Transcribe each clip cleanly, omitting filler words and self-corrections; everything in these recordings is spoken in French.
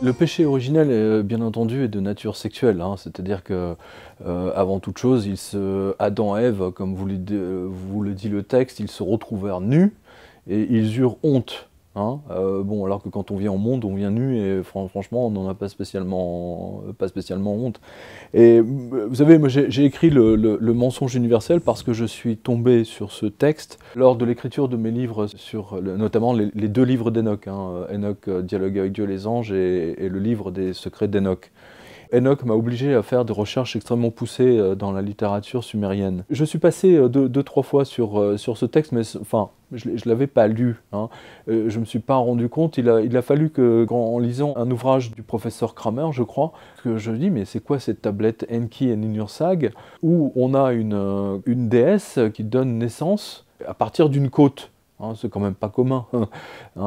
Le péché originel, bien entendu, est de nature sexuelle, hein. C'est-à-dire que, avant toute chose, Adam et Ève, comme vous le dit le texte, ils se retrouvèrent nus et ils eurent honte, hein. Bon, alors que quand on vient au monde, on vient nu et franchement, on n'en a pas spécialement honte. Et vous savez, moi j'ai écrit le mensonge universel parce que je suis tombé sur ce texte lors de l'écriture de mes livres, notamment les deux livres d'Enoch, hein, Enoch, Dialogue avec Dieu et les anges, et le livre des secrets d'Enoch. Enoch m'a obligé à faire des recherches extrêmement poussées dans la littérature sumérienne. Je suis passé deux, trois fois sur ce texte, mais enfin, je ne l'avais pas lu, hein. Je ne me suis pas rendu compte. Il a fallu que, en lisant un ouvrage du professeur Kramer, je crois, que je dis, mais c'est quoi cette tablette Enki et Ninursag, où on a une déesse qui donne naissance à partir d'une côte. Hein, c'est quand même pas commun, hein,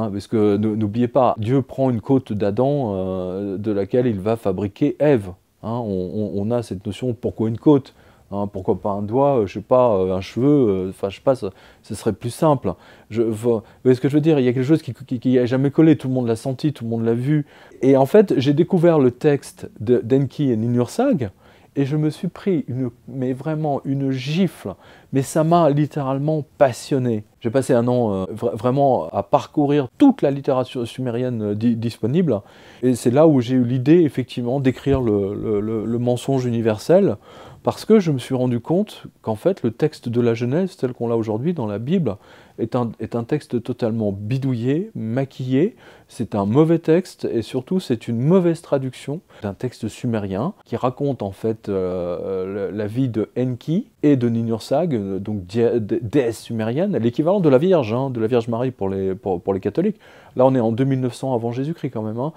parce que n'oubliez pas, Dieu prend une côte d'Adam de laquelle il va fabriquer Ève. Hein, on a cette notion, pourquoi une côte, hein, pourquoi pas un doigt, je sais pas, un cheveu, enfin je sais pas, ce serait plus simple. Vous voyez ce que je veux dire, il y a quelque chose qui a jamais collé, tout le monde l'a senti, tout le monde l'a vu. Et en fait, j'ai découvert le texte d'Enki et Ninursag, et je me suis pris mais vraiment une gifle, mais ça m'a littéralement passionné. J'ai passé un an vraiment à parcourir toute la littérature sumérienne disponible, et c'est là où j'ai eu l'idée effectivement d'écrire le mensonge universel, parce que je me suis rendu compte qu'en fait le texte de la Genèse, tel qu'on l'a aujourd'hui dans la Bible, est un texte totalement bidouillé, maquillé. C'est un mauvais texte et surtout c'est une mauvaise traduction d'un texte sumérien qui raconte en fait la vie de Enki et de Ninursag, donc déesse sumérienne, l'équivalent de la Vierge, hein, de la Vierge Marie pour les catholiques. Là on est en 2900 avant Jésus-Christ quand même, hein.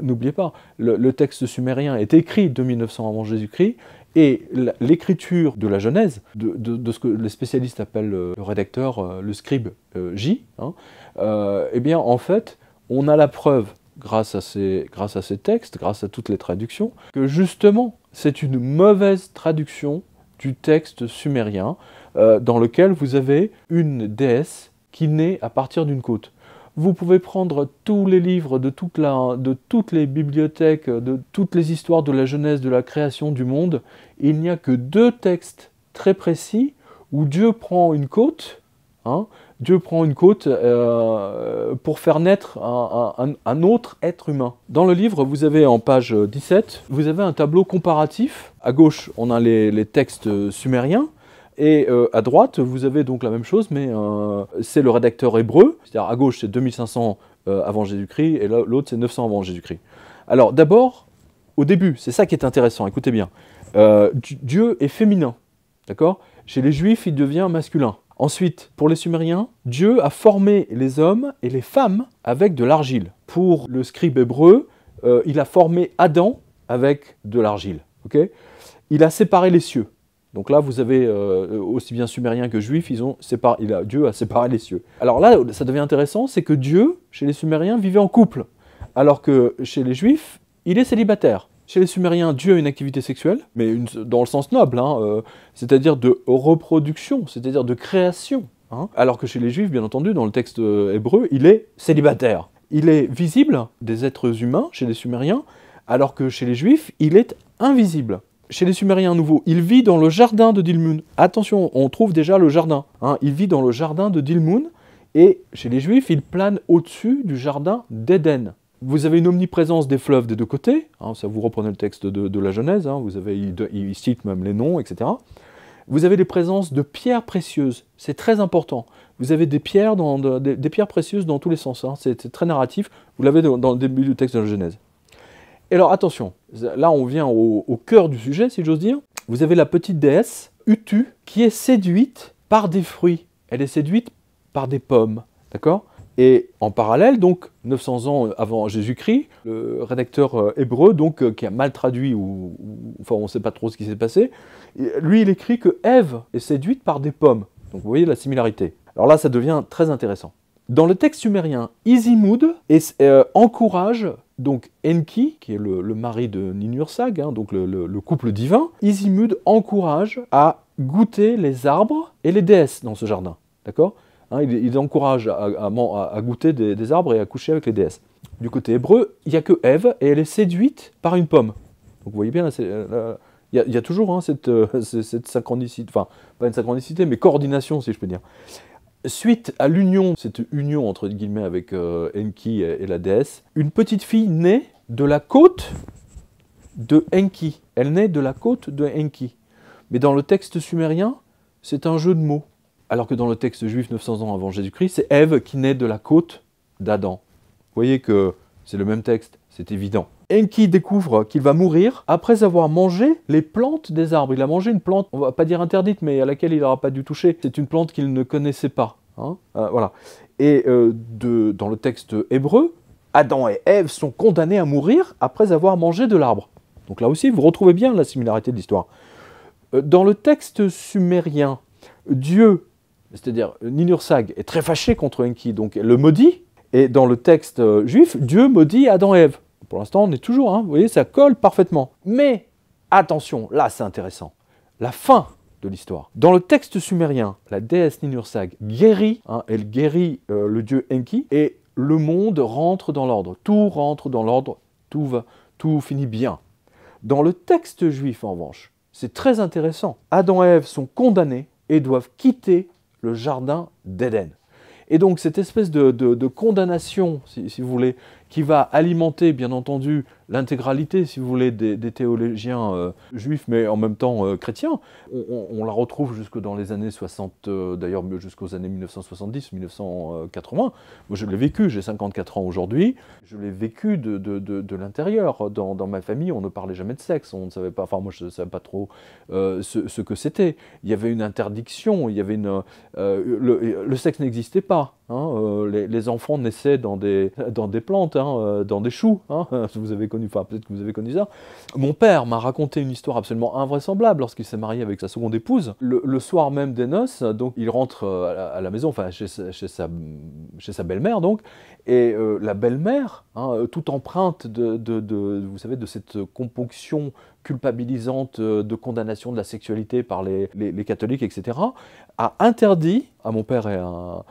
N'oubliez pas, le texte sumérien est écrit 2900 avant Jésus-Christ. Et l'écriture de la Genèse, de ce que les spécialistes appellent le rédacteur, le scribe J, hein, eh bien en fait, on a la preuve, grâce à ces textes, grâce à toutes les traductions, que justement, c'est une mauvaise traduction du texte sumérien, dans lequel vous avez une déesse qui naît à partir d'une côte. Vous pouvez prendre tous les livres de toutes les bibliothèques, de toutes les histoires de la Genèse, de la création du monde. Il n'y a que deux textes très précis où Dieu prend une côte, hein, pour faire naître un autre être humain. Dans le livre, vous avez en page 17, vous avez un tableau comparatif. À gauche, on a les textes sumériens. Et à droite, vous avez donc la même chose, mais c'est le rédacteur hébreu, c'est-à-dire à gauche c'est 2500 avant Jésus-Christ, et l'autre c'est 900 avant Jésus-Christ. Alors d'abord, au début, c'est ça qui est intéressant, écoutez bien, Dieu est féminin, d'accord? Chez les Juifs, il devient masculin. Ensuite, pour les Sumériens, Dieu a formé les hommes et les femmes avec de l'argile. Pour le scribe hébreu, il a formé Adam avec de l'argile, ok? Il a séparé les cieux. Donc là, vous avez aussi bien sumériens que juifs, Dieu a séparé les cieux. Alors là, ça devient intéressant, c'est que Dieu, chez les Sumériens, vivait en couple, alors que chez les juifs, il est célibataire. Chez les Sumériens, Dieu a une activité sexuelle, mais dans le sens noble, hein, c'est-à-dire de reproduction, c'est-à-dire de création. Hein, alors que chez les juifs, bien entendu, dans le texte hébreu, il est célibataire. Il est visible des êtres humains chez les Sumériens, alors que chez les juifs, il est invisible. Chez les Sumériens, à nouveau, il vit dans le jardin de Dilmun. Attention, on trouve déjà le jardin. Hein, il vit dans le jardin de Dilmun, et chez les Juifs, il plane au-dessus du jardin d'Éden. Vous avez une omniprésence des fleuves des deux côtés, hein, ça vous reprenez le texte de la Genèse, hein, il cite même les noms, etc. Vous avez des présences de pierres précieuses, c'est très important. Vous avez des pierres, des pierres précieuses dans tous les sens, hein, c'est très narratif, vous l'avez dans le début du texte de la Genèse. Et alors attention, là on vient au cœur du sujet, si j'ose dire. Vous avez la petite déesse, Utu, qui est séduite par des fruits. Elle est séduite par des pommes, d'accord? Et en parallèle, donc, 900 ans avant Jésus-Christ, le rédacteur hébreu, donc, qui a mal traduit, enfin on ne sait pas trop ce qui s'est passé, lui il écrit que Ève est séduite par des pommes. Donc vous voyez la similarité. Alors là ça devient très intéressant. Dans le texte sumérien, Izimud encourage donc Enki, qui est le mari de Ninursag, hein, donc le couple divin. Izimud encourage à goûter les arbres et les déesses dans ce jardin. D'accord ? Hein, il encourage à goûter des arbres et à coucher avec les déesses. Du côté hébreu, il n'y a que Ève, et elle est séduite par une pomme. Donc vous voyez bien, il y a toujours hein, cette synchronicité, enfin, pas une synchronicité, mais coordination, si je peux dire. Suite à l'union, cette union entre guillemets avec Enki et la déesse, une petite fille naît de la côte de Enki. Elle naît de la côte de Enki. Mais dans le texte sumérien, c'est un jeu de mots. Alors que dans le texte juif 900 ans avant Jésus-Christ, c'est Ève qui naît de la côte d'Adam. Vous voyez que c'est le même texte, c'est évident. Enki découvre qu'il va mourir après avoir mangé les plantes des arbres. Il a mangé une plante, on va pas dire interdite, mais à laquelle il n'aura pas dû toucher. C'est une plante qu'il ne connaissait pas. Hein, voilà. Et dans le texte hébreu, Adam et Ève sont condamnés à mourir après avoir mangé de l'arbre. Donc là aussi, vous retrouvez bien la similarité de l'histoire. Dans le texte sumérien, Dieu, c'est-à-dire Ninursag, est très fâché contre Enki, donc le maudit. Et dans le texte juif, Dieu maudit Adam et Ève. Pour l'instant, on est toujours, hein, vous voyez, ça colle parfaitement. Mais, attention, là c'est intéressant, la fin de l'histoire. Dans le texte sumérien, la déesse Ninursag guérit, hein, elle guérit le dieu Enki, et le monde rentre dans l'ordre. Tout rentre dans l'ordre, tout finit bien. Dans le texte juif, en revanche, c'est très intéressant. Adam et Ève sont condamnés et doivent quitter le jardin d'Éden. Et donc cette espèce de condamnation, si vous voulez, qui va alimenter, bien entendu, l'intégralité, si vous voulez, des théologiens juifs, mais en même temps chrétiens, on la retrouve jusque dans les années 60, d'ailleurs jusqu'aux années 1970, 1980. Moi je l'ai vécu, j'ai 54 ans aujourd'hui, je l'ai vécu de l'intérieur. Dans ma famille, on ne parlait jamais de sexe, on ne savait pas, enfin moi je ne savais pas trop ce que c'était. Il y avait une interdiction, il y avait le sexe n'existait pas. Hein, les enfants naissaient dans des plantes, hein, dans des choux. Hein, vous avez connu, enfin peut-être que vous avez connu ça. Mon père m'a raconté une histoire absolument invraisemblable lorsqu'il s'est marié avec sa seconde épouse. Le soir même des noces, donc il rentre à la maison, enfin chez sa belle-mère donc, et la belle-mère, hein, toute empreinte vous savez, de cette componction culpabilisante de condamnation de la sexualité par les catholiques, etc., a interdit à mon père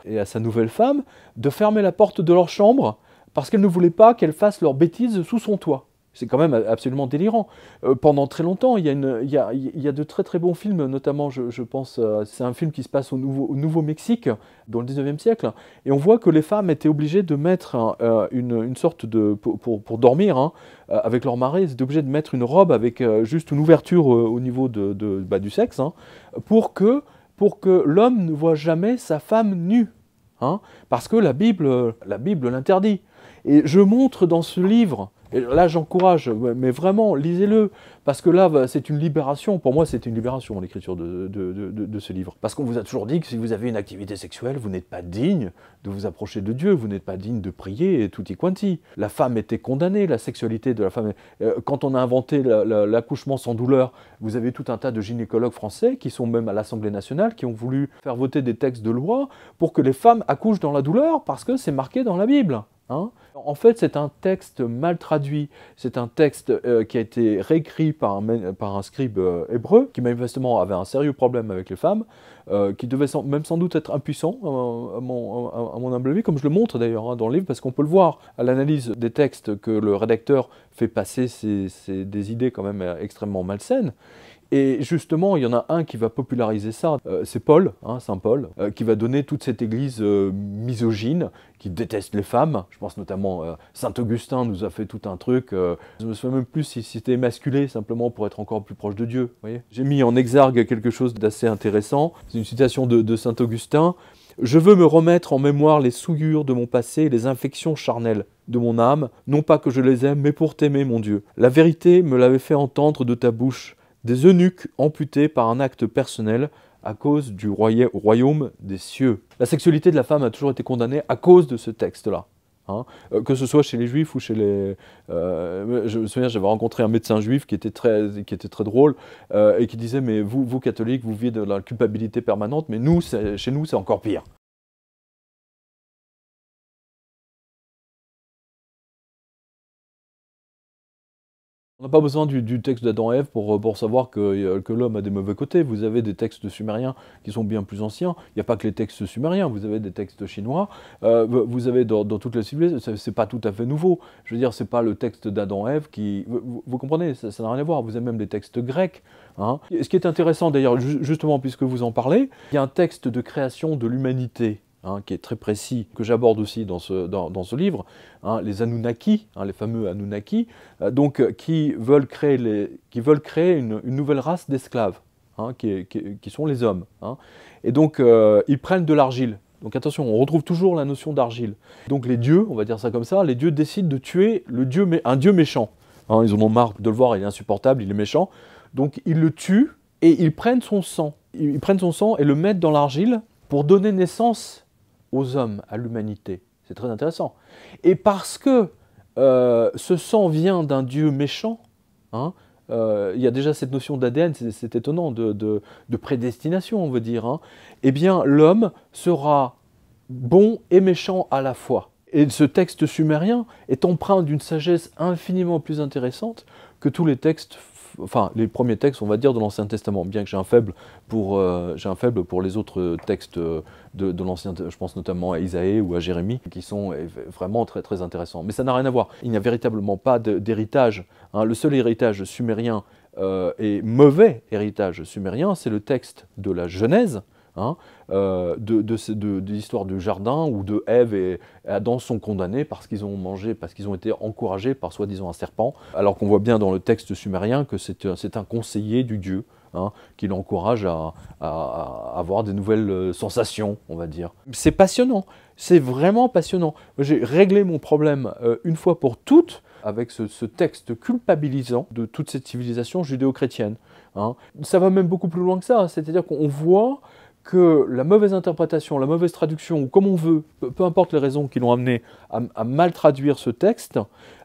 et à sa nouvelle femme de fermer la porte de leur chambre parce qu'elle ne voulait pas qu'elles fassent leurs bêtises sous son toit. C'est quand même absolument délirant. Pendant très longtemps, il y a de très très bons films, notamment je pense, c'est un film qui se passe au Nouveau-Mexique, dans le 19e siècle, et on voit que les femmes étaient obligées de mettre une sorte de... pour dormir, hein, avec leur mari, elles étaient obligées de mettre une robe avec juste une ouverture au niveau du sexe, hein, pour que l'homme ne voit jamais sa femme nue. Hein, parce que la Bible l'interdit. Et je montre dans ce livre, et là j'encourage, mais vraiment, lisez-le, parce que là c'est une libération, pour moi c'est une libération l'écriture de ce livre. Parce qu'on vous a toujours dit que si vous avez une activité sexuelle, vous n'êtes pas digne de vous approcher de Dieu, vous n'êtes pas digne de prier, et tutti quanti. La femme était condamnée, la sexualité de la femme... Quand on a inventé l'accouchement sans douleur, vous avez tout un tas de gynécologues français, qui sont même à l'Assemblée nationale, qui ont voulu faire voter des textes de loi pour que les femmes accouchent dans la douleur, parce que c'est marqué dans la Bible. Hein, en fait, c'est un texte mal traduit, c'est un texte qui a été réécrit par un scribe hébreu, qui manifestement avait un sérieux problème avec les femmes, qui devait même sans doute être impuissant, à mon humble avis, comme je le montre d'ailleurs hein, dans le livre, parce qu'on peut le voir à l'analyse des textes que le rédacteur fait passer des idées quand même extrêmement malsaines. Et justement, il y en a un qui va populariser ça, c'est Paul, hein, Saint Paul, qui va donner toute cette église misogyne, qui déteste les femmes. Je pense notamment, Saint Augustin nous a fait tout un truc, je ne me souviens même plus si c'était émasculé, simplement pour être encore plus proche de Dieu. J'ai mis en exergue quelque chose d'assez intéressant, c'est une citation de Saint Augustin. « Je veux me remettre en mémoire les souillures de mon passé et les infections charnelles de mon âme, non pas que je les aime, mais pour t'aimer, mon Dieu. La vérité me l'avait fait entendre de ta bouche. Des eunuques amputés par un acte personnel à cause du royaume des cieux. » La sexualité de la femme a toujours été condamnée à cause de ce texte-là. Hein, que ce soit chez les juifs ou chez les... je me souviens, j'avais rencontré un médecin juif qui était très drôle et qui disait « Mais vous catholiques, vous vivez de la culpabilité permanente, mais nous, chez nous, c'est encore pire. » On n'a pas besoin du texte d'Adam et Ève pour savoir que l'homme a des mauvais côtés. Vous avez des textes sumériens qui sont bien plus anciens. Il n'y a pas que les textes sumériens, vous avez des textes chinois. Vous avez dans toutes les civilisations, c'est pas tout à fait nouveau. Je veux dire, c'est pas le texte d'Adam et Ève qui... Vous comprenez, ça n'a rien à voir. Vous avez même des textes grecs. Hein. Ce qui est intéressant d'ailleurs, justement, puisque vous en parlez, il y a un texte de création de l'humanité, hein, qui est très précis, que j'aborde aussi dans ce livre, hein, les Anunnaki, hein, les fameux Anunnaki, qui veulent créer une nouvelle race d'esclaves, hein, qui sont les hommes. Hein. Et donc, ils prennent de l'argile. Donc attention, on retrouve toujours la notion d'argile. Donc les dieux, on va dire ça comme ça, les dieux décident de tuer un dieu méchant. Hein, ils en ont marre de le voir, il est insupportable, il est méchant. Donc ils le tuent et ils prennent son sang. Ils prennent son sang et le mettent dans l'argile pour donner naissance aux hommes, à l'humanité. C'est très intéressant. Et parce que ce sang vient d'un dieu méchant, hein, il y a déjà cette notion d'ADN, c'est étonnant, de prédestination, on veut dire, hein, eh bien l'homme sera bon et méchant à la fois. Et ce texte sumérien est empreint d'une sagesse infiniment plus intéressante que tous les textes, enfin les premiers textes, on va dire, de l'Ancien Testament, bien que j'ai un faible pour les autres textes de l'Ancien, je pense notamment à Isaïe ou à Jérémie, qui sont vraiment très, très intéressants. Mais ça n'a rien à voir. Il n'y a véritablement pas d'héritage. Hein. Le seul héritage sumérien et mauvais héritage sumérien, c'est le texte de la Genèse, hein, de l'histoire du jardin où de Ève et Adam sont condamnés parce qu'ils ont mangé, parce qu'ils ont été encouragés par soi-disant un serpent, alors qu'on voit bien dans le texte sumérien que c'est un conseiller du dieu, hein, qui l'encourage à avoir des nouvelles sensations, on va dire. C'est passionnant, c'est vraiment passionnant. J'ai réglé mon problème une fois pour toutes avec ce texte culpabilisant de toute cette civilisation judéo-chrétienne. Hein. Ça va même beaucoup plus loin que ça, c'est-à-dire qu'on voit que la mauvaise interprétation, la mauvaise traduction, ou comme on veut, peu importe les raisons qui l'ont amené à mal traduire ce texte,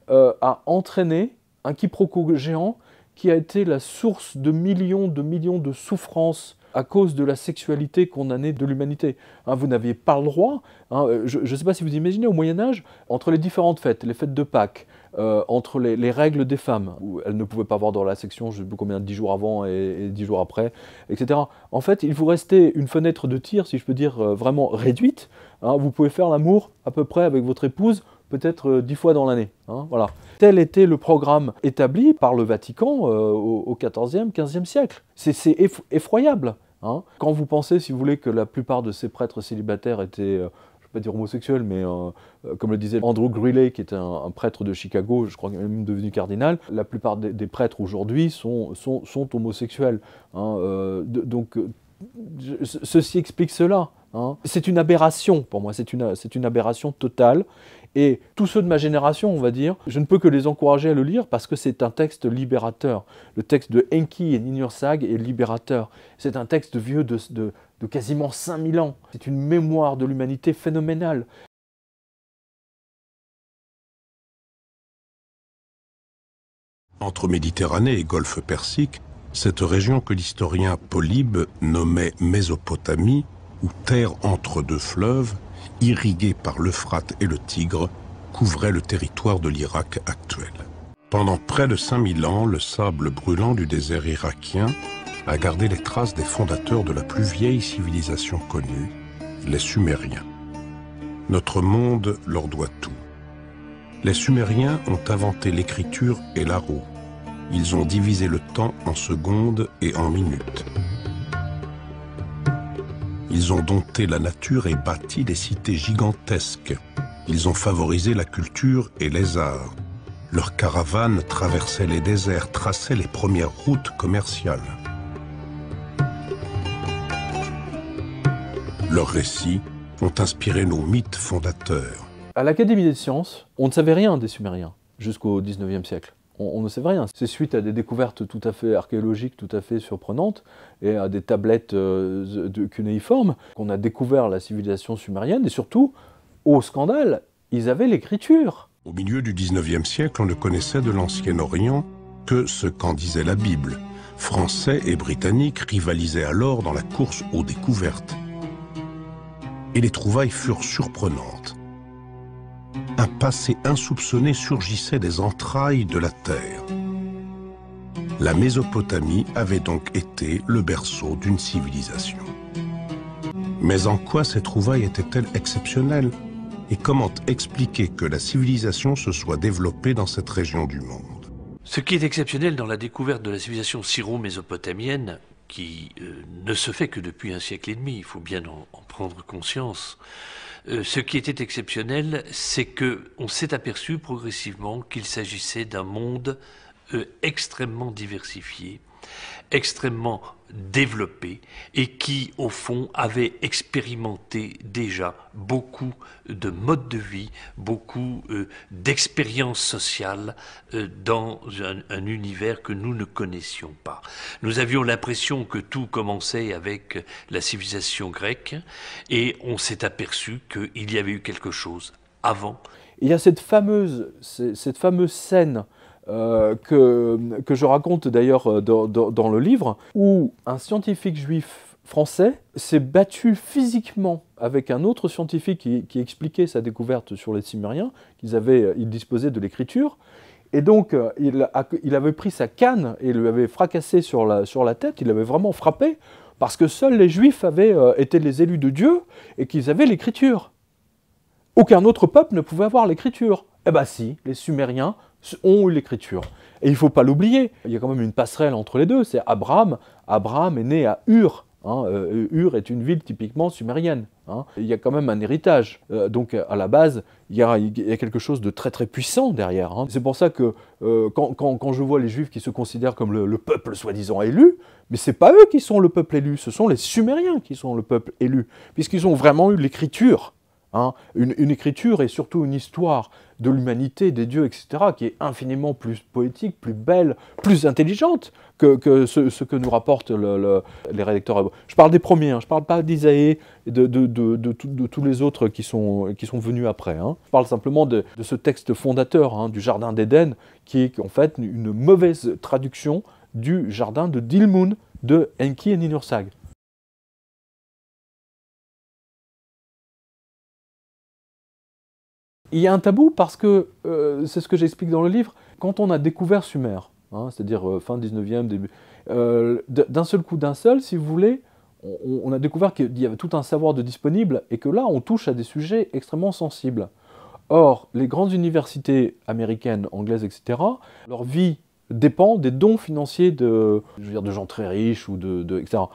a entraîné un quiproquo géant qui a été la source de millions de souffrances à cause de la sexualité condamnée de l'humanité. Hein, vous n'aviez pas le droit, hein, je ne sais pas si vous imaginez, au Moyen-Âge, entre les différentes fêtes, les fêtes de Pâques, entre les règles des femmes, où elles ne pouvaient pas avoir dans la section, je ne sais plus combien, 10 jours avant et 10 jours après, etc. En fait, il vous restait une fenêtre de tir, si je peux dire, vraiment réduite. Hein, vous pouvez faire l'amour à peu près avec votre épouse, peut-être 10 fois dans l'année. Hein, voilà. Tel était le programme établi par le Vatican au XIVe, XVe siècle. C'est effroyable. Hein. Quand vous pensez, si vous voulez, que la plupart de ces prêtres célibataires étaient, je ne vais pas dire homosexuels, mais comme le disait Andrew Greeley, qui était un prêtre de Chicago, je crois qu'il est même devenu cardinal, la plupart des prêtres aujourd'hui sont homosexuels. Hein, ceci explique cela. Hein. C'est une aberration pour moi, c'est une aberration totale. Et tous ceux de ma génération, on va dire, je ne peux que les encourager à le lire parce que c'est un texte libérateur. Le texte de Enki et Ninursag est libérateur. C'est un texte vieux de quasiment 5000 ans. C'est une mémoire de l'humanité phénoménale. Entre Méditerranée et Golfe Persique, cette région que l'historien Polybe nommait Mésopotamie, ou terre entre deux fleuves, irriguée par l'Euphrate et le Tigre, couvrait le territoire de l'Irak actuel. Pendant près de 5000 ans, le sable brûlant du désert irakien a gardé les traces des fondateurs de la plus vieille civilisation connue, les Sumériens. Notre monde leur doit tout. Les Sumériens ont inventé l'écriture et la roue. Ils ont divisé le temps en secondes et en minutes. Ils ont dompté la nature et bâti des cités gigantesques. Ils ont favorisé la culture et les arts. Leurs caravanes traversaient les déserts, traçaient les premières routes commerciales. Leurs récits ont inspiré nos mythes fondateurs. À l'Académie des sciences, on ne savait rien des Sumériens jusqu'au XIXe siècle. On ne savait rien. C'est suite à des découvertes tout à fait archéologiques, tout à fait surprenantes, et à des tablettes cunéiformes, qu'on a découvert la civilisation sumérienne, et surtout, au scandale, ils avaient l'écriture. Au milieu du XIXe siècle, on ne connaissait de l'Ancien Orient que ce qu'en disait la Bible. Français et Britanniques rivalisaient alors dans la course aux découvertes. Et les trouvailles furent surprenantes. Un passé insoupçonné surgissait des entrailles de la terre. La Mésopotamie avait donc été le berceau d'une civilisation. Mais en quoi ces trouvailles étaient-elles exceptionnelles? Et comment expliquer que la civilisation se soit développée dans cette région du monde? Ce qui est exceptionnel dans la découverte de la civilisation syro-mésopotamienne, qui ne se fait que depuis un siècle et demi, il faut bien en prendre conscience. Ce qui était exceptionnel, c'est qu'on s'est aperçu progressivement qu'il s'agissait d'un monde extrêmement diversifié, extrêmement développé et qui, au fond, avait expérimenté déjà beaucoup de modes de vie, beaucoup d'expériences sociales dans un univers que nous ne connaissions pas. Nous avions l'impression que tout commençait avec la civilisation grecque et on s'est aperçu qu'il y avait eu quelque chose avant. Il y a cette fameuse scène que je raconte d'ailleurs dans le livre, où un scientifique juif français s'est battu physiquement avec un autre scientifique qui expliquait sa découverte sur les Sumériens, il disposait de l'écriture, et donc il avait pris sa canne et lui avait fracassé sur la tête, il l'avait vraiment frappé, parce que seuls les Juifs avaient été les élus de Dieu et qu'ils avaient l'écriture. Aucun autre peuple ne pouvait avoir l'écriture. Eh bien si, les Sumériens ont eu l'écriture. Et il ne faut pas l'oublier, il y a quand même une passerelle entre les deux, c'est Abraham. Abraham est né à Ur. Ur est une ville typiquement sumérienne. Il y a quand même un héritage. Donc à la base, il y a quelque chose de très très puissant derrière. C'est pour ça que quand je vois les Juifs qui se considèrent comme le peuple soi-disant élu, mais ce n'est pas eux qui sont le peuple élu, ce sont les Sumériens qui sont le peuple élu, puisqu'ils ont vraiment eu l'écriture. Une écriture et surtout une histoire de l'humanité, des dieux, etc., qui est infiniment plus poétique, plus belle, plus intelligente que ce que nous rapportent les rédacteurs hébreux. Je parle des premiers, je ne parle pas d'Isaïe et de tous les autres qui sont venus après. Je parle simplement de ce texte fondateur du Jardin d'Éden, qui est en fait une mauvaise traduction du Jardin de Dilmun de Enki et Ninursag. Il y a un tabou parce que, c'est ce que j'explique dans le livre, quand on a découvert Sumer, c'est-à-dire fin 19e, début, d'un seul coup, si vous voulez, on a découvert qu'il y avait tout un savoir de disponible et que là, on touche à des sujets extrêmement sensibles. Or, les grandes universités américaines, anglaises, etc., leur vie dépend des dons financiers de gens très riches, etc.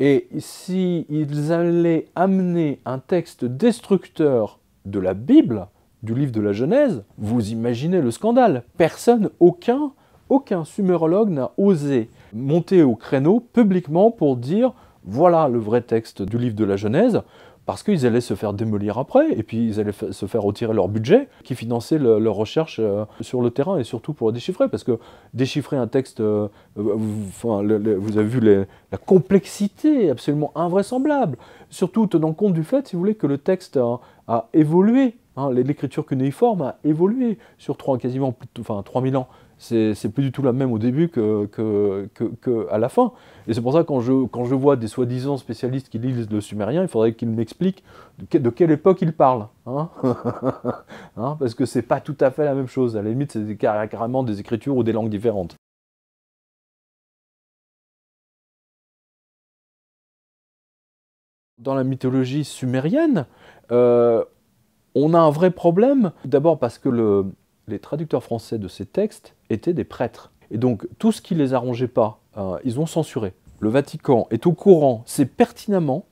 Et s'ils allaient amener un texte destructeur de la Bible, du livre de la Genèse, vous imaginez le scandale. Personne, aucun sumérologue n'a osé monter au créneau publiquement pour dire « voilà le vrai texte du livre de la Genèse », parce qu'ils allaient se faire démolir après, et puis ils allaient se faire retirer leur budget, qui finançait leur recherche sur le terrain, et surtout pour le déchiffrer, parce que déchiffrer un texte, vous avez vu la complexité absolument invraisemblable, surtout tenant compte du fait, si vous voulez, que le texte a évolué. L'écriture cunéiforme a évolué sur quasiment 3000 ans. C'est plus du tout la même au début qu'à la fin. Et c'est pour ça que quand je vois des soi-disant spécialistes qui lisent le sumérien, il faudrait qu'ils m'expliquent de quelle époque ils parlent. Parce que c'est pas tout à fait la même chose. À la limite, c'est carrément des écritures ou des langues différentes. Dans la mythologie sumérienne, on a un vrai problème, d'abord parce que les traducteurs français de ces textes étaient des prêtres. Et donc, tout ce qui ne les arrangeait pas, ils ont censuré. Le Vatican est au courant, c'est pertinemment,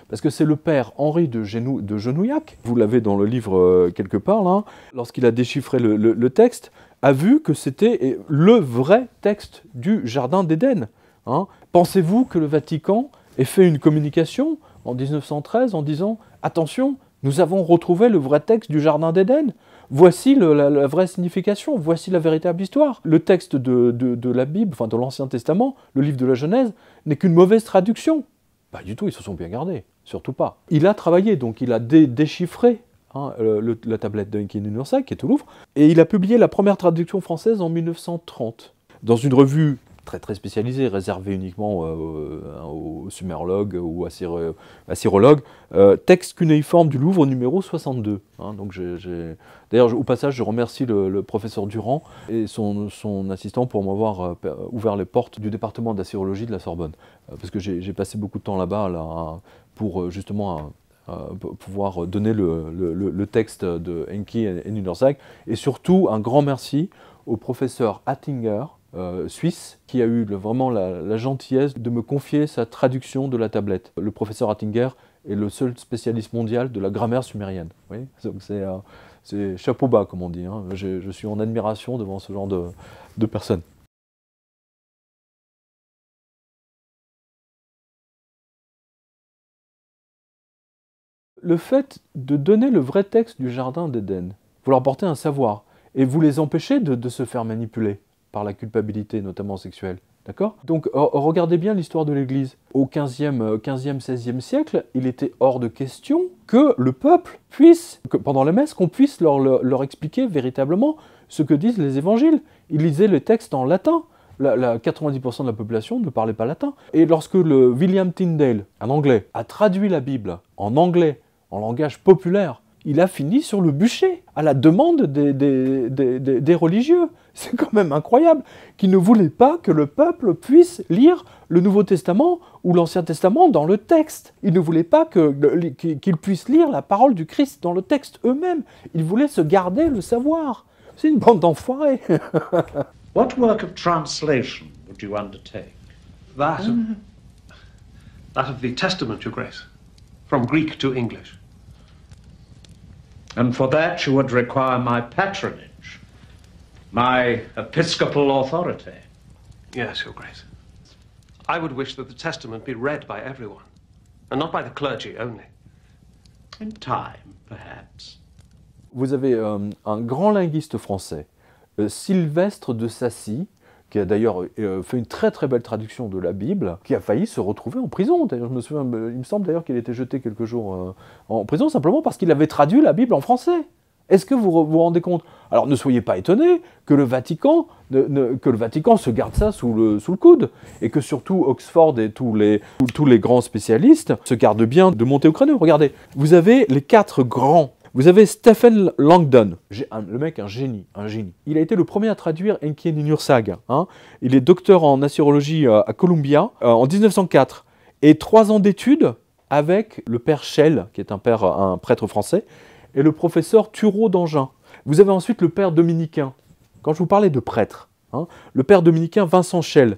parce que c'est le père Henri de Genouillac, vous l'avez dans le livre quelque part, là, lorsqu'il a déchiffré le texte, a vu que c'était le vrai texte du Jardin d'Éden. Pensez-vous que le Vatican ait fait une communication en 1913 en disant « Attention, nous avons retrouvé le vrai texte du Jardin d'Éden. Voici la vraie signification, voici la véritable histoire. » Le texte de la Bible, de l'Ancien Testament, le livre de la Genèse, n'est qu'une mauvaise traduction. Pas du tout, ils se sont bien gardés, surtout pas. Il a travaillé, donc il a déchiffré la tablette d'Enki et Ninursag, qui est au Louvre, et il a publié la première traduction française en 1930, dans une revue très très spécialisé, réservé uniquement aux sumérologues ou assyrologues. Texte cunéiforme du Louvre numéro 62. Hein, donc d'ailleurs, au passage, je remercie le professeur Durand et son assistant pour m'avoir ouvert les portes du département d'assyrologie de la Sorbonne. Parce que j'ai passé beaucoup de temps là-bas pour justement pouvoir donner le texte de Enki et Ninursag. Et surtout, un grand merci au professeur Hattinger, suisse, qui a eu vraiment la gentillesse de me confier sa traduction de la tablette. Le professeur Hattinger est le seul spécialiste mondial de la grammaire sumérienne. Oui, donc c'est chapeau bas, comme on dit. Hein. Je suis en admiration devant ce genre de personnes. Le fait de donner le vrai texte du Jardin d'Éden, vous leur apportez un savoir, et vous les empêchez de se faire manipuler par la culpabilité, notamment sexuelle. D'accord ? Donc regardez bien l'histoire de l'Église. Au 15e, 16e siècle, il était hors de question que le peuple puisse, pendant la messe, qu'on puisse leur expliquer véritablement ce que disent les évangiles. Ils lisaient les textes en latin. 90% de la population ne parlait pas latin. Et lorsque William Tyndale, un Anglais, a traduit la Bible en anglais, en langage populaire, il a fini sur le bûcher, à la demande des religieux. C'est quand même incroyable, qu'ils ne voulaient pas que le peuple puisse lire le Nouveau Testament ou l'Ancien Testament dans le texte. Ils ne voulaient pas qu'ils puissent lire la parole du Christ dans le texte eux-mêmes. Ils voulaient se garder le savoir. C'est une bande d'enfoirés. What work of translation would you undertake? That of the Testament, Your Grace, from Greek to English. And for that you would require my patronage, my episcopal authority. Yes, Your Grace. I would wish that the Testament be read by everyone, and not by the clergy only. In time, perhaps. Vous avez un grand linguiste français, Sylvestre de Sacy, qui a d'ailleurs fait une très très belle traduction de la Bible, qui a failli se retrouver en prison. D'ailleurs, je me souviens, il me semble d'ailleurs qu'il a été jeté quelques jours en prison, simplement parce qu'il avait traduit la Bible en français. Est-ce que vous vous rendez compte? Alors ne soyez pas étonnés que le Vatican se garde ça sous le coude, et que surtout Oxford et tous les grands spécialistes se gardent bien de monter au créneau. Regardez, vous avez les 4 grands. Vous avez Stephen Langdon, le mec, un génie. Il a été le premier à traduire Enki et Ninursag. Hein. Il est docteur en assyrologie à Columbia en 1904. Et 3 ans d'études avec le père Schell, qui est un prêtre français, et le professeur Thureau d'Angin. Vous avez ensuite le père dominicain. Quand je vous parlais de prêtre, hein, le père dominicain Vincent Schell,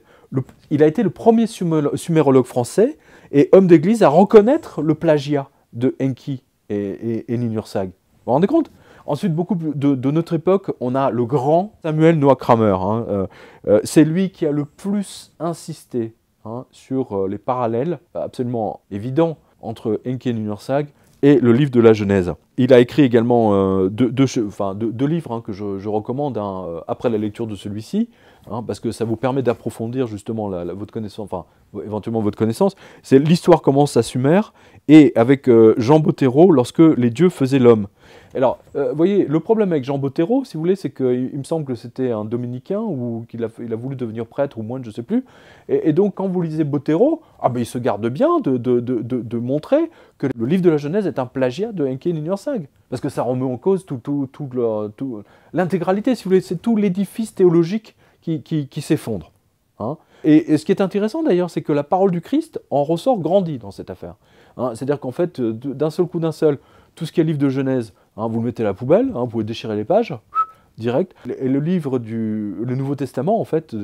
il a été le premier sumérologue français et homme d'église à reconnaître le plagiat de Enki et Ninursag. Vous vous rendez compte? Ensuite, beaucoup de notre époque, on a le grand Samuel Noah Kramer. Hein, c'est lui qui a le plus insisté sur les parallèles absolument évidents entre Enki et Ninursag et le livre de la Genèse. Il a écrit également deux livres que je recommande après la lecture de celui-ci, parce que ça vous permet d'approfondir justement votre connaissance, éventuellement votre connaissance. C'est l'histoire commence à Sumer, et avec Jean Bottero, lorsque les dieux faisaient l'homme. Alors, vous voyez, le problème avec Jean Bottero, si vous voulez, c'est qu'il me semble que c'était un dominicain, ou qu'il a voulu devenir prêtre, ou moine, je ne sais plus. Et donc, quand vous lisez Bottero, il se garde bien de montrer que le livre de la Genèse est un plagiat de Enki et Ninursag. Parce que ça remet en cause l'intégralité, si vous voulez, c'est tout l'édifice théologique qui s'effondre. Hein. Et ce qui est intéressant d'ailleurs, c'est que la parole du Christ en ressort grandie dans cette affaire. Hein. C'est-à-dire qu'en fait, d'un seul coup, tout ce qui est livre de Genèse, vous le mettez à la poubelle, vous pouvez déchirer les pages, direct. Et le livre le Nouveau Testament, en fait,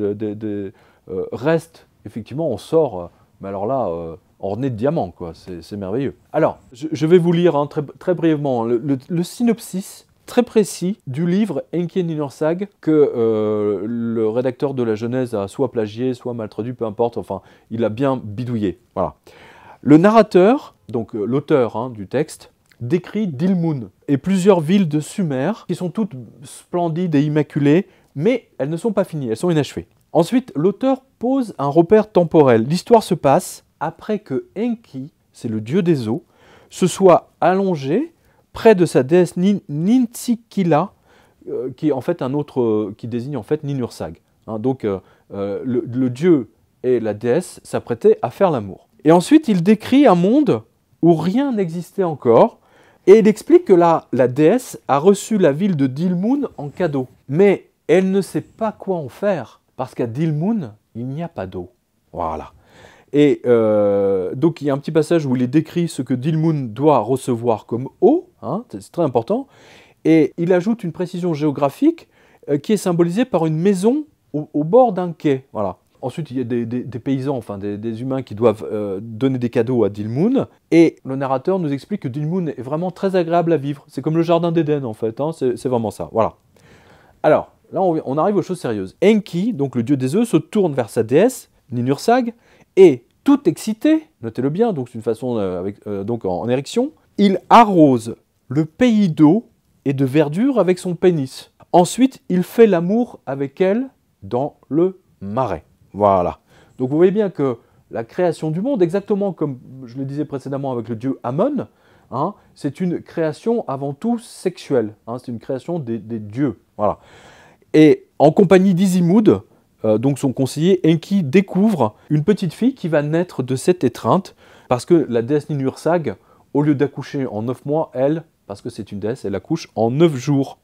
reste, effectivement, on sort, mais alors là, orné de diamants, quoi. C'est merveilleux. Alors, je vais vous lire très, très brièvement le synopsis très précis du livre Enki et Ninursag que le rédacteur de la Genèse a soit plagié, soit mal traduit, peu importe, enfin, il a bien bidouillé. Voilà. Le narrateur, donc l'auteur du texte, décrit Dilmun et plusieurs villes de Sumer qui sont toutes splendides et immaculées, mais elles ne sont pas finies, elles sont inachevées. Ensuite, l'auteur pose un repère temporel. L'histoire se passe après que Enki, c'est le dieu des eaux, se soit allongé près de sa déesse Nintsikila, qui est en fait qui désigne en fait Ninursag. Donc le dieu et la déesse s'apprêtaient à faire l'amour. Et ensuite, il décrit un monde où rien n'existait encore, et il explique que la déesse a reçu la ville de Dilmun en cadeau. Mais elle ne sait pas quoi en faire, parce qu'à Dilmun, il n'y a pas d'eau. Voilà. Et donc il y a un petit passage où il est décrit ce que Dilmun doit recevoir comme eau, hein, c'est très important, et il ajoute une précision géographique qui est symbolisée par une maison au bord d'un quai. Voilà. Ensuite, il y a des paysans, enfin des humains qui doivent donner des cadeaux à Dilmun, et le narrateur nous explique que Dilmun est vraiment très agréable à vivre. C'est comme le jardin d'Éden en fait, hein, c'est vraiment ça. Voilà. Alors, là on arrive aux choses sérieuses. Enki, donc le dieu des œufs, se tourne vers sa déesse, Ninursag, et tout excité, notez-le bien, donc c'est une façon donc en érection, il arrose le pays d'eau et de verdure avec son pénis. Ensuite, il fait l'amour avec elle dans le marais. Voilà. Donc vous voyez bien que la création du monde, exactement comme je le disais précédemment avec le dieu Ammon, hein, c'est une création avant tout sexuelle. Hein, c'est une création des dieux. Voilà. Et en compagnie d'Izimud, donc son conseiller, Enki découvre une petite fille qui va naître de cette étreinte, parce que la déesse Ninursag, au lieu d'accoucher en 9 mois, elle, parce que c'est une déesse, elle accouche en 9 jours.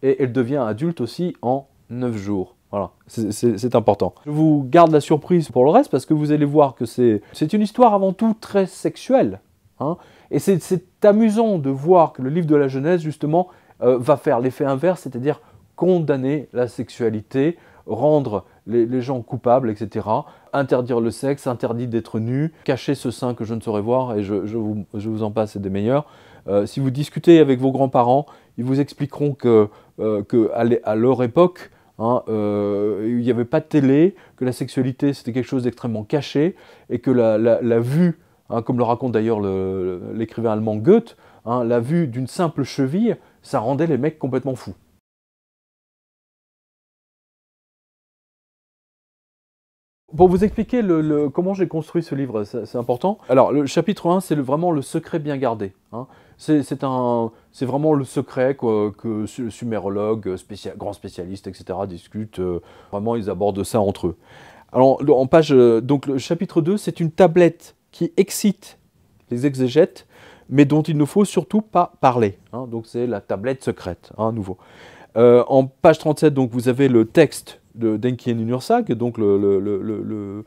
Et elle devient adulte aussi en 9 jours. Voilà, c'est important. Je vous garde la surprise pour le reste, parce que vous allez voir que c'est une histoire avant tout très sexuelle. Hein, et c'est amusant de voir que le livre de la Genèse, justement, va faire l'effet inverse, c'est-à-dire condamner la sexualité, rendre les gens coupables, etc. Interdire le sexe, interdit d'être nu, cacher ce sein que je ne saurais voir, et je vous en passe, c'est des meilleurs. Si vous discutez avec vos grands-parents, ils vous expliqueront que à leur époque, hein, il n'y avait pas de télé, que la sexualité c'était quelque chose d'extrêmement caché, et que la vue, hein, comme le raconte d'ailleurs l'écrivain allemand Goethe, hein, la vue d'une simple cheville, ça rendait les mecs complètement fous. Pour vous expliquer comment j'ai construit ce livre, c'est important. Alors, le chapitre 1, c'est vraiment le secret bien gardé. Hein. C'est vraiment le secret que sumérologues, grands spécialistes, etc. discutent. Vraiment, ils abordent ça entre eux. Alors, en page, donc le chapitre 2, c'est une tablette qui excite les exégètes, mais dont il ne faut surtout pas parler. Hein. Donc, c'est la tablette secrète, hein, à nouveau. En page 37, donc, vous avez le texte d'Enki et Ninursag, donc le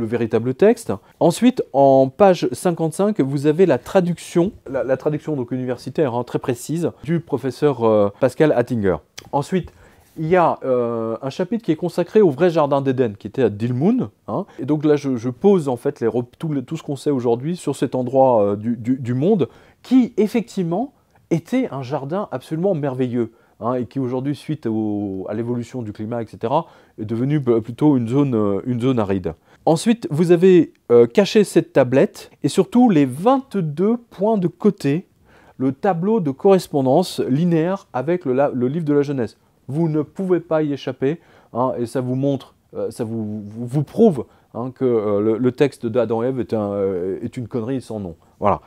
véritable texte. Ensuite, en page 55, vous avez la traduction, la traduction donc universitaire, hein, très précise, du professeur Pascal Attinger. Ensuite, il y a un chapitre qui est consacré au vrai jardin d'Éden, qui était à Dilmun. Hein. Et donc là, je pose en fait tout ce qu'on sait aujourd'hui sur cet endroit du monde, qui effectivement était un jardin absolument merveilleux. Hein, et qui aujourd'hui, suite à l'évolution du climat, etc., est devenu plutôt une zone aride. Ensuite, vous avez caché cette tablette, et surtout les 22 points de côté, le tableau de correspondance linéaire avec le livre de la Genèse. Vous ne pouvez pas y échapper, hein, et ça vous montre, ça vous prouve hein, que le texte d'Adam et Ève est une connerie sans nom. Voilà.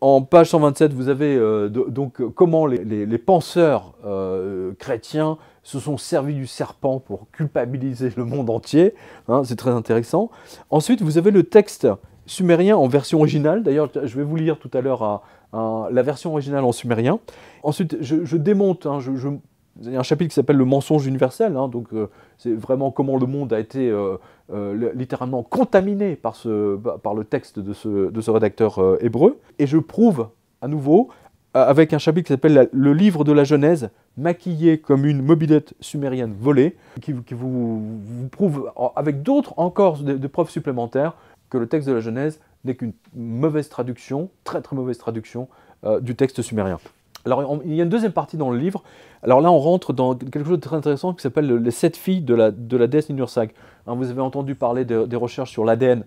En page 127, vous avez donc comment les penseurs chrétiens se sont servis du serpent pour culpabiliser le monde entier. Hein, c'est très intéressant. Ensuite, vous avez le texte sumérien en version originale. D'ailleurs, je vais vous lire tout à l'heure la version originale en sumérien. Ensuite, je démonte, hein, il y a un chapitre qui s'appelle « Le mensonge universel hein, », donc c'est vraiment comment le monde a été littéralement contaminé par le texte de ce rédacteur hébreu. Et je prouve, à nouveau, avec un chapitre qui s'appelle « Le livre de la Genèse, maquillé comme une mobilette sumérienne volée », qui vous prouve, avec d'autres encore de preuves supplémentaires, que le texte de la Genèse n'est qu'une mauvaise traduction, très très mauvaise traduction, du texte sumérien. Alors, il y a une deuxième partie dans le livre. Alors là, on rentre dans quelque chose de très intéressant qui s'appelle les 7 filles de la déesse Ninursag. Hein, vous avez entendu parler des recherches sur l'ADN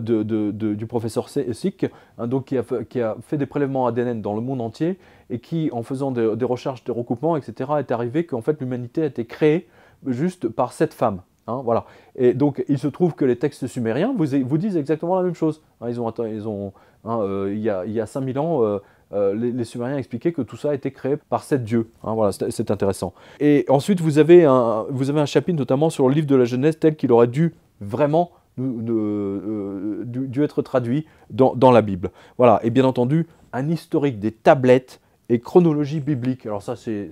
du professeur Sick, hein, donc qui a fait des prélèvements ADN dans le monde entier et qui, en faisant des recherches, des recoupements, etc., est arrivé qu'en fait l'humanité a été créée juste par 7 femmes. Hein, voilà. Et donc, il se trouve que les textes sumériens vous disent exactement la même chose. Hein, il y a 5000 ans, les Sumériens expliquaient que tout ça a été créé par 7 dieux. Hein, voilà, c'est intéressant. Et ensuite, vous avez un chapitre notamment sur le livre de la Genèse tel qu'il aurait dû vraiment dû être traduit dans la Bible. Voilà, et bien entendu, un historique des tablettes et chronologie biblique. Alors ça, c'est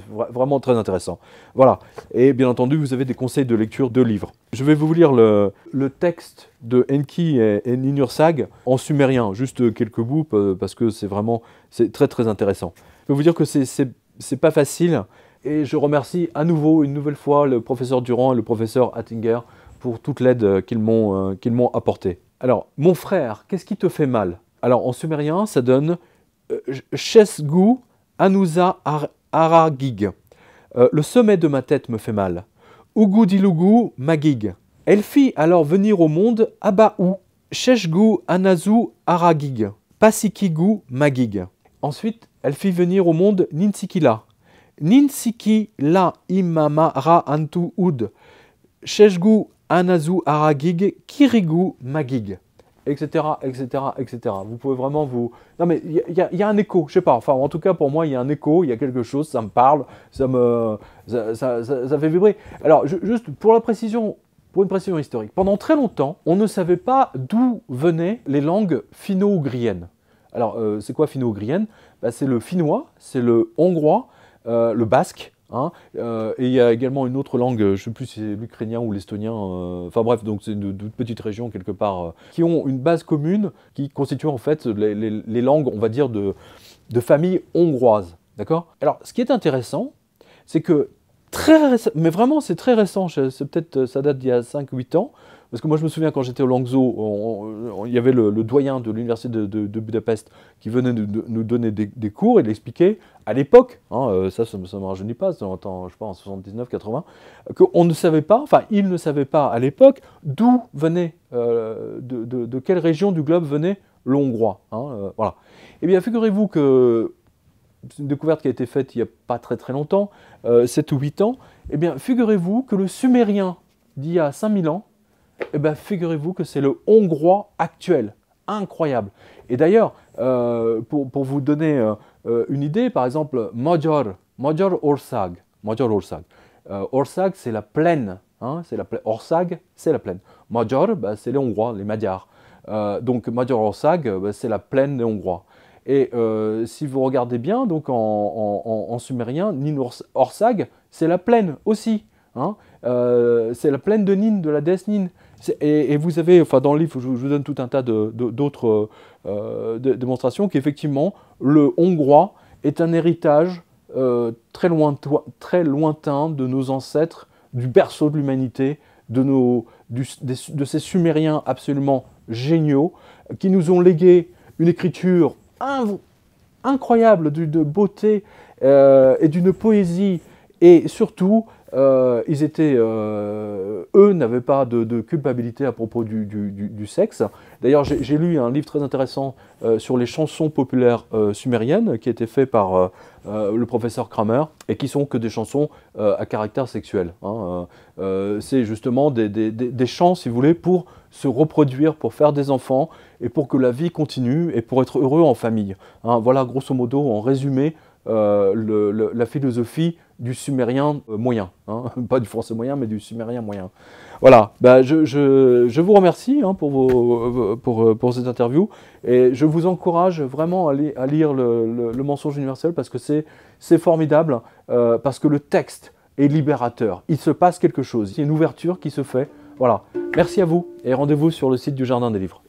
vraiment très intéressant. Voilà, et bien entendu, vous avez des conseils de lecture de livres. Je vais vous lire le texte de Enki et Ninursag en sumérien, juste quelques bouts, parce que c'est très très intéressant. Je peux vous dire que c'est pas facile, et je remercie à nouveau, une nouvelle fois, le professeur Durand et le professeur Attinger pour toute l'aide qu'ils m'ont apportée. Alors, mon frère, qu'est-ce qui te fait mal? Alors, en sumérien, ça donne Shesgu Anusa Aragig. Le sommet de ma tête me fait mal. Ugudilugu Magig. Elle fit alors venir au monde Abaou. Sheshgu Anazu Aragig. Pasikigu Magig. Ensuite, elle fit venir au monde Ninsikila. Ninsikila Imamara Antu Ud. Sheshgu Anazu Aragig. Kirigu Magig. Etc., etc., etc. Vous pouvez vraiment vous... Non mais il y a un écho, je sais pas, enfin en tout cas pour moi il y a un écho, il y a quelque chose, ça me parle, ça fait vibrer. Alors juste pour une précision historique, pendant très longtemps, on ne savait pas d'où venaient les langues finno-ougriennes. Alors c'est quoi finno-ougrienne? C'est le finnois, c'est le hongrois, le basque, hein, et il y a également une autre langue, je ne sais plus si c'est l'ukrainien ou l'estonien, enfin bref, donc c'est une petite région quelque part, qui ont une base commune, qui constitue en fait les langues, on va dire, de famille hongroise. D'accord? Alors, ce qui est intéressant, c'est que très récemment, mais vraiment c'est très récent, c'est peut-être, ça date d'il y a 5-8 ans, parce que moi je me souviens quand j'étais au Langso, il y avait le doyen de l'université de Budapest qui venait nous donner des cours et il expliquait à l'époque, hein, ça ne me rajeunit pas, c'était je sais pas, en 79-80, qu'on ne savait pas, enfin il ne savait pas à l'époque d'où venait, de quelle région du globe venait le hongrois. Hein, voilà. Eh bien figurez-vous que c'est une découverte qui a été faite il n'y a pas très très longtemps, 7 ou 8 ans, eh bien figurez-vous que le sumérien d'il y a 5000 ans, eh bien figurez-vous que c'est le hongrois actuel. Incroyable. Et d'ailleurs, pour vous donner une idée, par exemple, Magyar Ország. Ország, c'est la plaine. Hein, Ország, c'est la plaine. Magyar, c'est les Hongrois, les Magyars. Donc Magyar Ország, c'est la plaine des Hongrois. Et si vous regardez bien, donc en sumérien, Ninursag, c'est la plaine aussi. Hein, c'est la plaine de Nin, de la déesse Nin. Et vous avez, enfin dans le livre, je vous donne tout un tas d'autres démonstrations qu'effectivement, le hongrois est un héritage très lointain de nos ancêtres, du berceau de l'humanité, de ces Sumériens absolument géniaux, qui nous ont légué une écriture incroyable, de beauté et d'une poésie, et surtout, ils étaient, eux n'avaient pas de culpabilité à propos du sexe. D'ailleurs, j'ai lu un livre très intéressant sur les chansons populaires sumériennes qui a été fait par le professeur Kramer et qui sont que des chansons à caractère sexuel. Hein. C'est justement des chants, si vous voulez, pour se reproduire, pour faire des enfants et pour que la vie continue et pour être heureux en famille. Hein. Voilà, grosso modo, en résumé, la philosophie du sumérien moyen, hein, pas du français moyen, mais du sumérien moyen. Voilà, je vous remercie hein, pour cette interview, et je vous encourage vraiment à lire le Mensonge universel, parce que c'est formidable, parce que le texte est libérateur, il se passe quelque chose, il y a une ouverture qui se fait. Voilà, merci à vous, et rendez-vous sur le site du Jardin des Livres.